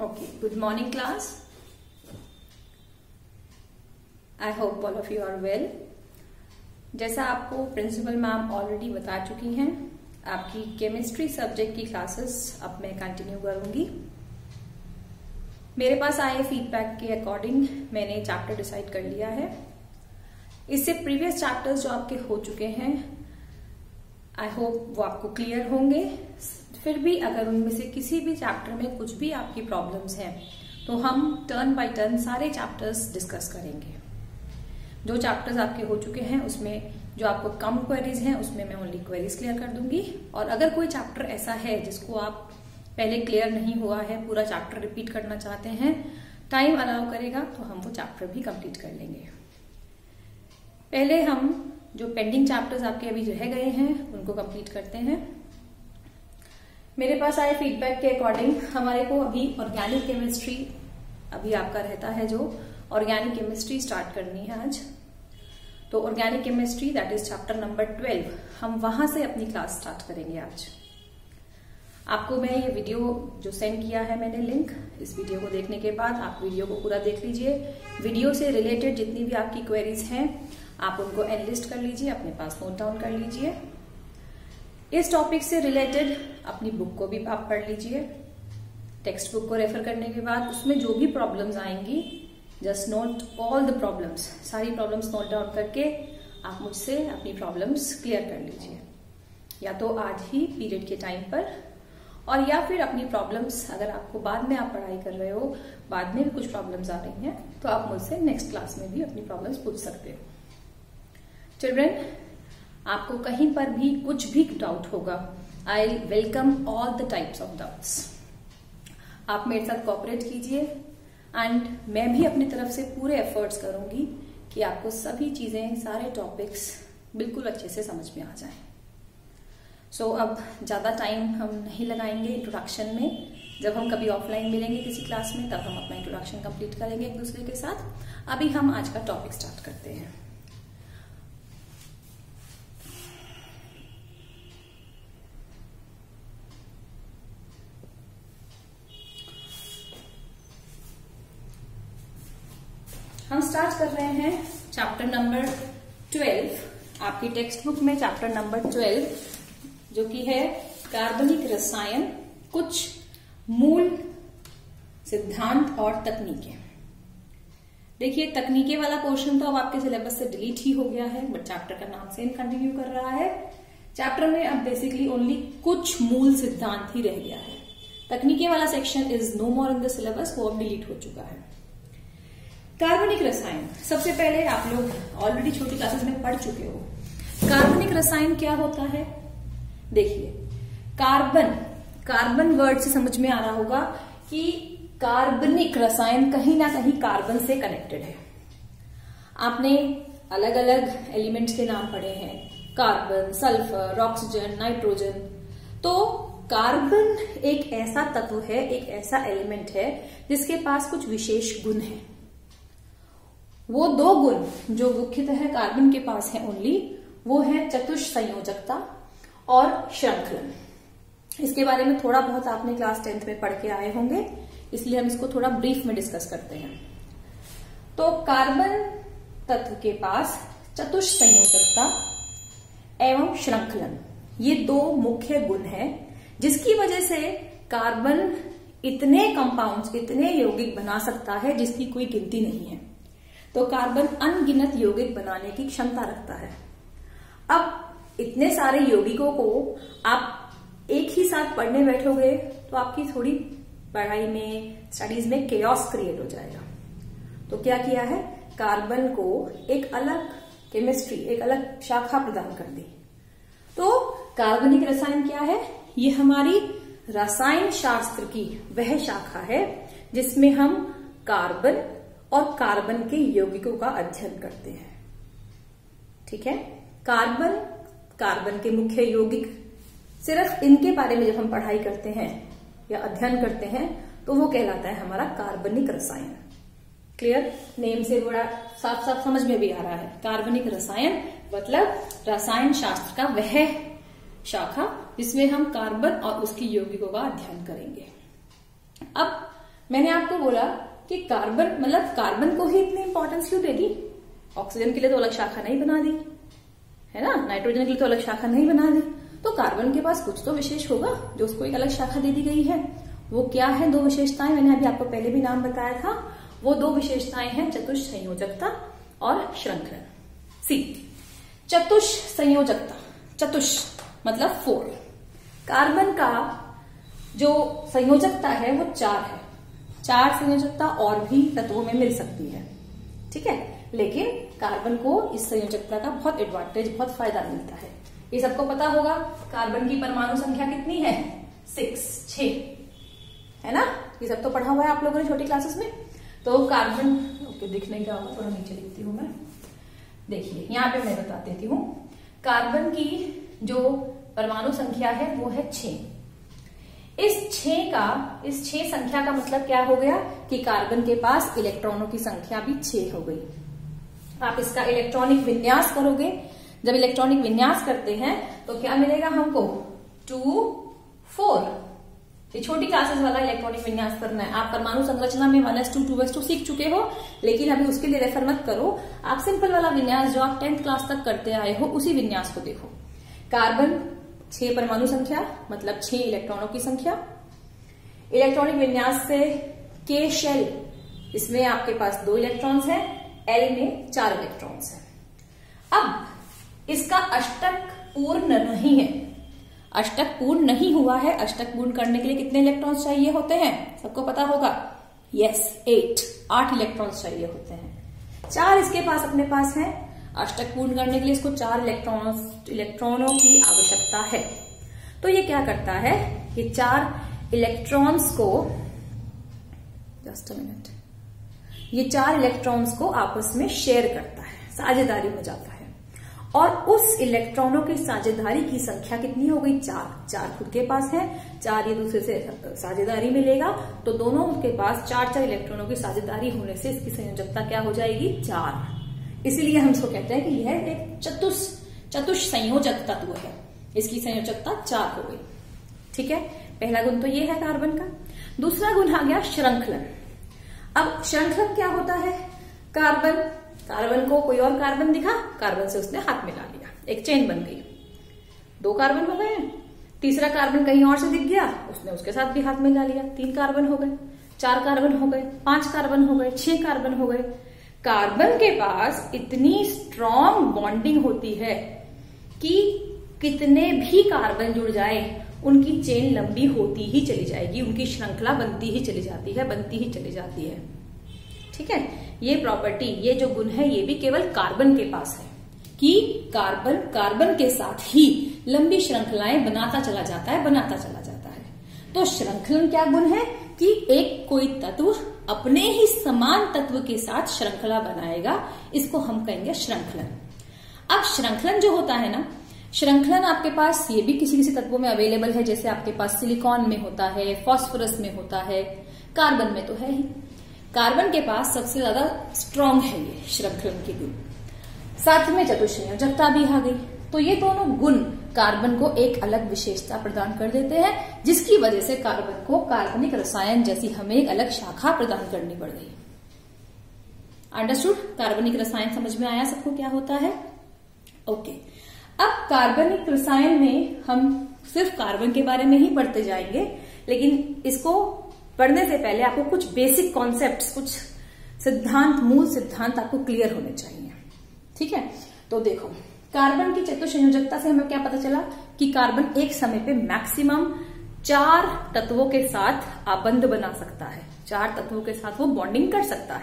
Okay, good morning class. I hope all of you are well. जैसा आपको principal ma'am already बता चुकी हैं, आपकी केमिस्ट्री सब्जेक्ट की क्लासेस अब मैं कंटिन्यू करूंगी। मेरे पास आए फीडबैक के अकॉर्डिंग मैंने चैप्टर डिसाइड कर लिया है। इससे प्रीवियस चैप्टर्स जो आपके हो चुके हैं, आई होप वो आपको क्लियर होंगे। फिर भी अगर उनमें से किसी भी चैप्टर में कुछ भी आपकी प्रॉब्लम्स हैं तो हम टर्न बाय टर्न सारे चैप्टर्स डिस्कस करेंगे। जो चैप्टर्स आपके हो चुके हैं उसमें जो आपको कम क्वेरीज हैं उसमें मैं ओनली क्वेरीज क्लियर कर दूंगी, और अगर कोई चैप्टर ऐसा है जिसको आप पहले क्लियर नहीं हुआ है, पूरा चैप्टर रिपीट करना चाहते हैं, टाइम अलाउ करेगा तो हम वो चैप्टर भी कंप्लीट कर लेंगे। पहले हम जो पेंडिंग चैप्टर्स आपके अभी रह गए हैं उनको कंप्लीट करते हैं। मेरे पास आए फीडबैक के अकॉर्डिंग हमारे को अभी ऑर्गेनिक केमिस्ट्री अभी आपका रहता है, जो ऑर्गेनिक केमिस्ट्री स्टार्ट करनी है आज। तो organic chemistry that is chapter number 12, हम वहां से अपनी क्लास स्टार्ट करेंगे आज। आपको मैं ये वीडियो जो सेंड किया है मैंने लिंक, इस वीडियो को देखने के बाद आप वीडियो को पूरा देख लीजिए। वीडियो से रिलेटेड जितनी भी आपकी क्वेरीज हैं आप उनको एनलिस्ट कर लीजिए, अपने पास नोट डाउन कर लीजिए। इस टॉपिक से रिलेटेड अपनी बुक को भी आप पढ़ लीजिए। टेक्स्ट बुक को रेफर करने के बाद उसमें जो भी प्रॉब्लम्स आएंगी, just note all the problems, सारी प्रॉब्लम्स नोट डाउन करके आप मुझसे अपनी प्रॉब्लम्स क्लियर कर लीजिए, या तो आज ही पीरियड के टाइम पर, और या फिर अपनी प्रॉब्लम्स अगर आपको बाद में आप पढ़ाई कर रहे हो, बाद में भी कुछ प्रॉब्लम्स आ रही हैं तो आप मुझसे नेक्स्ट क्लास में भी अपनी प्रॉब्लम्स पूछ सकते हो। चिल्ड्रन, आपको कहीं पर भी कुछ भी डाउट होगा, I welcome all the types of doubts. आप मेरे साथ कोऑपरेट कीजिए एंड मैं भी अपनी तरफ से पूरे एफर्ट्स करूंगी कि आपको सभी चीजें, सारे टॉपिक्स बिल्कुल अच्छे से समझ में आ जाएं। सो अब ज्यादा टाइम हम नहीं लगाएंगे इंट्रोडक्शन में। जब हम कभी ऑफलाइन मिलेंगे किसी क्लास में तब हम अपना इंट्रोडक्शन कंप्लीट करेंगे एक दूसरे के साथ। अभी हम आज का टॉपिक स्टार्ट करते हैं। हम स्टार्ट कर रहे हैं चैप्टर नंबर 12। आपकी टेक्स्ट बुक में चैप्टर नंबर 12 जो कि है कार्बनिक रसायन, कुछ मूल सिद्धांत और तकनीकें। देखिए, तकनीकें वाला पोर्शन तो अब आपके सिलेबस से डिलीट ही हो गया है, बट चैप्टर का नाम सेम कंटिन्यू कर रहा है। चैप्टर में अब बेसिकली ओनली कुछ मूल सिद्धांत ही रह गया है। तकनीकें वाला section is no more in the syllabus, वो अब डिलीट हो चुका है। कार्बनिक रसायन, सबसे पहले आप लोग ऑलरेडी छोटी क्लासेस में पढ़ चुके हो। कार्बनिक रसायन क्या होता है? देखिए, कार्बन वर्ड से समझ में आ रहा होगा कि कार्बनिक रसायन कहीं ना कहीं कार्बन से कनेक्टेड है। आपने अलग अलग एलिमेंट्स के नाम पढ़े हैं, कार्बन, सल्फर, ऑक्सीजन, नाइट्रोजन। तो कार्बन एक ऐसा तत्व है, एक ऐसा एलिमेंट है जिसके पास कुछ विशेष गुण है। वो दो गुण जो मुख्यतः कार्बन के पास है ओनली, वो है चतुष्संयोजकता और श्रृंखलन। इसके बारे में थोड़ा बहुत आपने क्लास 10th में पढ़ के आए होंगे, इसलिए हम इसको थोड़ा ब्रीफ में डिस्कस करते हैं। तो कार्बन तत्व के पास चतुष्संयोजकता एवं श्रृंखलन, ये दो मुख्य गुण हैं, जिसकी वजह से कार्बन इतने कंपाउंड्स, इतने यौगिक बना सकता है जिसकी कोई गिनती नहीं है। तो कार्बन अनगिनत यौगिक बनाने की क्षमता रखता है। अब इतने सारे यौगिकों को आप एक ही साथ पढ़ने बैठोगे तो आपकी थोड़ी पढ़ाई में, स्टडीज में केओस क्रिएट हो जाएगा। तो क्या किया है, कार्बन को एक अलग केमिस्ट्री, एक अलग शाखा प्रदान कर दी। तो कार्बनिक रसायन क्या है? ये हमारी रसायन शास्त्र की वह शाखा है जिसमें हम कार्बन और कार्बन के यौगिकों का अध्ययन करते हैं। ठीक है, कार्बन के मुख्य यौगिक, सिर्फ इनके बारे में जब हम पढ़ाई करते हैं या अध्ययन करते हैं तो वो कहलाता है हमारा कार्बनिक रसायन। क्लियर? नेम से बड़ा साफ साफ समझ में भी आ रहा है। कार्बनिक रसायन मतलब रसायन शास्त्र का वह शाखा जिसमें हम कार्बन और उसकी यौगिकों का अध्ययन करेंगे। अब मैंने आपको बोला कि कार्बन मतलब कार्बन को ही इतनी इंपॉर्टेंस क्यों दे दी? ऑक्सीजन के लिए तो अलग शाखा नहीं बना दी, है ना, नाइट्रोजन के लिए तो अलग शाखा नहीं बना दी, तो कार्बन के पास कुछ तो विशेष होगा जो उसको एक अलग शाखा दे दी गई है। वो क्या है? दो विशेषताएं, मैंने अभी आपको पहले भी नाम बताया था। वो दो विशेषताएं हैं चतुष संयोजकता और श्रृंखलन। सी, चतुष संयोजकता, चतुष मतलब 4। कार्बन का जो संयोजकता है वो 4 है। 4 संयोजकता और भी तत्वों में मिल सकती है, ठीक है, लेकिन कार्बन को इस संयोजकता का बहुत एडवांटेज, बहुत फायदा मिलता है। ये सबको पता होगा। कार्बन की परमाणु संख्या कितनी है? 6, है ना? ये सब तो पढ़ा हुआ है आप लोगों ने छोटी क्लासेस में। तो कार्बन, ओके दिख नहीं रहा होगा, थोड़ा नीचे लिखती हूं मैं। देखिए यहाँ पे मैं बता देती हूँ। कार्बन की जो परमाणु संख्या है वो है 6। इस 6 संख्या का मतलब क्या हो गया कि कार्बन के पास इलेक्ट्रॉनों की संख्या भी 6 हो गई। आप इसका इलेक्ट्रॉनिक विन्यास करोगे। जब इलेक्ट्रॉनिक विन्यास करते हैं तो क्या मिलेगा हमको? 2, 4। ये छोटी क्लासेस वाला इलेक्ट्रॉनिक विन्यास करना है। आप परमाणु संरचना में 1s2 2s2 सीख चुके हो, लेकिन अभी उसके लिए रेफर मत करो। आप सिंपल वाला विन्यास जो आप 10th क्लास तक करते आए हो उसी विन्यास को देखो। कार्बन 6 परमाणु संख्या मतलब 6 इलेक्ट्रॉनों की संख्या। इलेक्ट्रॉनिक विन्यास से K शेल, इसमें आपके पास 2 इलेक्ट्रॉन्स हैं, L में 4 इलेक्ट्रॉन्स हैं। अब इसका अष्टक पूर्ण नहीं है, अष्टक पूर्ण नहीं हुआ है। अष्टक पूर्ण करने के लिए कितने इलेक्ट्रॉन्स चाहिए होते हैं? सबको पता होगा। यस, 8 इलेक्ट्रॉन्स चाहिए होते हैं। 4 इसके पास अपने पास है। अष्टक पूर्ण करने के लिए इसको 4 इलेक्ट्रॉनों की आवश्यकता है। तो ये क्या करता है? ये 4 इलेक्ट्रॉन्स को, जस्ट अ मिनट, ये 4 इलेक्ट्रॉन्स को आपस में शेयर करता है, साझेदारी हो जाता है। और उस इलेक्ट्रॉनों की साझेदारी की संख्या कितनी हो गई? 4 खुद के पास है, 4 ये दूसरे से साझेदारी में लेगा, तो दोनों के पास 4 इलेक्ट्रॉनों की साझेदारी होने से इसकी संयोजकता क्या हो जाएगी? 4। इसीलिए हम इसको कहते हैं कि यह एक चतुष संयोजक तत्व है। इसकी संयोजकता 4 हो गई, ठीक है। पहला गुण तो ये है कार्बन का। दूसरा गुण आ गया श्रृंखलन। अब श्रृंखलन क्या होता है? कार्बन को कोई और कार्बन दिखा, कार्बन से उसने हाथ मिला लिया, एक चेन बन गई, 2 कार्बन हो गए। तीसरा कार्बन कहीं और से दिख गया, उसने उसके साथ भी हाथ मिला लिया, 3 कार्बन हो गए, 4 कार्बन हो गए, 5 कार्बन हो गए, 6 कार्बन हो गए। कार्बन के पास इतनी स्ट्रॉन्ग बॉन्डिंग होती है कि कितने भी कार्बन जुड़ जाए उनकी चेन लंबी होती ही चली जाएगी, उनकी श्रृंखला बनती ही चली जाती है, ठीक है। ये प्रॉपर्टी, ये जो गुण है, ये भी केवल कार्बन के पास है कि कार्बन के साथ ही लंबी श्रृंखलाएं बनाता चला जाता है। तो श्रृंखलन क्या गुण है कि एक कोई तत्व अपने ही समान तत्व के साथ श्रृंखला बनाएगा, इसको हम कहेंगे श्रृंखलन। अब श्रृंखलन जो होता है ना, श्रृंखलन आपके पास ये भी किसी किसी तत्वों में अवेलेबल है, जैसे आपके पास सिलिकॉन में होता है, फास्फोरस में होता है, कार्बन में तो है ही। कार्बन के पास सबसे ज्यादा स्ट्रॉन्ग है ये श्रृंखलन के गुण। साथ में चतुष्संयोजकता भी आ गई। तो ये दोनों गुण कार्बन को एक अलग विशेषता प्रदान कर देते हैं, जिसकी वजह से कार्बन को कार्बनिक रसायन जैसी हमें एक अलग शाखा प्रदान करनी पड़ गई। अंडरस्टूड? कार्बनिक रसायन समझ में आया सबको क्या होता है? ओके। अब कार्बनिक रसायन में हम सिर्फ कार्बन के बारे में ही पढ़ते जाएंगे, लेकिन इसको पढ़ने से पहले आपको कुछ बेसिक कॉन्सेप्ट्स, कुछ सिद्धांत, मूल सिद्धांत आपको क्लियर होने चाहिए, ठीक है। तो देखो, कार्बन की चतुष्संयोजकता से हमें क्या पता चला कि कार्बन एक समय पे मैक्सिमम 4 तत्वों के साथ आबंध बना सकता है, 4 तत्वों के साथ वो बॉन्डिंग कर सकता है।